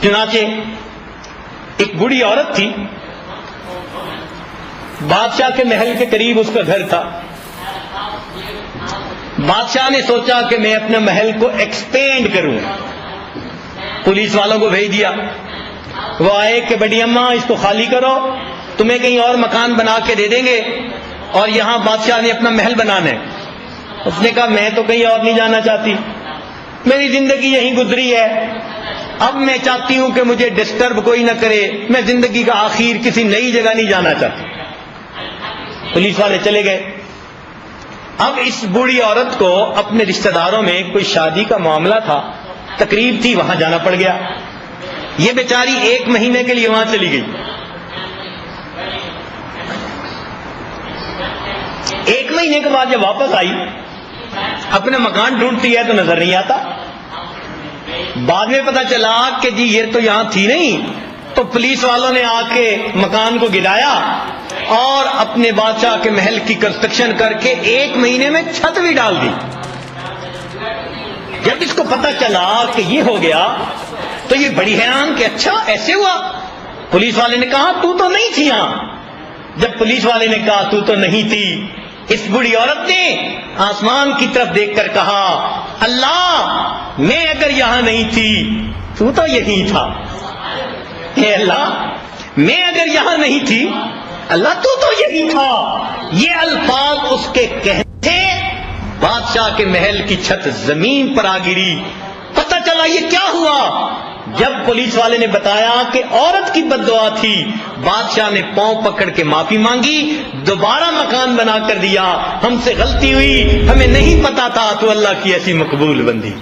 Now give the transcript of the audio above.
چنانچہ ایک بوڑھی عورت تھی، بادشاہ کے محل کے قریب اس کا گھر تھا۔ بادشاہ نے سوچا کہ میں اپنے محل کو ایکسپینڈ کروں، پولیس والوں کو بھیج دیا۔ وہ آئے کہ بڑی اماں اس کو خالی کرو، تمہیں کہیں اور مکان بنا کے دے دیں گے، اور یہاں بادشاہ نے اپنا محل بنانا ہے۔ اس نے کہا میں تو کہیں اور نہیں جانا چاہتی، میری زندگی یہیں گزری ہے، اب میں چاہتی ہوں کہ مجھے ڈسٹرب کوئی نہ کرے، میں زندگی کا آخر کسی نئی جگہ نہیں جانا چاہتی۔ پولیس والے چلے گئے۔ اب اس بوڑھی عورت کو اپنے رشتہ داروں میں کوئی شادی کا معاملہ تھا، تقریب تھی، وہاں جانا پڑ گیا۔ یہ بیچاری 1 مہینے کے لیے وہاں چلی گئی۔ 1 مہینے کے بعد جب واپس آئی، اپنے مکان ڈھونڈتی ہے تو نظر نہیں آتا۔ بعد میں پتا چلا کہ جی یہ تو یہاں تھی نہیں، تو پولیس والوں نے آ کے مکان کو گرایا اور اپنے بادشاہ کے محل کی کنسٹرکشن کر کے 1 مہینے میں چھت بھی ڈال دی۔ جب اس کو پتا چلا کہ یہ ہو گیا تو یہ بڑی حیران کہ اچھا ایسے ہوا۔ پولیس والے نے کہا تو نہیں تھی یہاں۔ جب پولیس والے نے کہا تو نہیں تھی، اس بوڑھی عورت نے آسمان کی طرف دیکھ کر کہا اللہ میں اگر یہاں نہیں تھی تو یہی تھا، اے اللہ میں اگر یہاں نہیں تھی اللہ تو یہی تھا۔ یہ الفاظ اس کے کہتے بادشاہ کے محل کی چھت زمین پر آ گری۔ پتہ چلا یہ کیا ہوا؟ جب پولیس والے نے بتایا کہ عورت کی بد دعا تھی، بادشاہ نے پاؤں پکڑ کے معافی مانگی، دوبارہ مکان بنا کر دیا۔ ہم سے غلطی ہوئی، ہمیں نہیں پتا تھا، تو اللہ کی ایسی مقبول بندی۔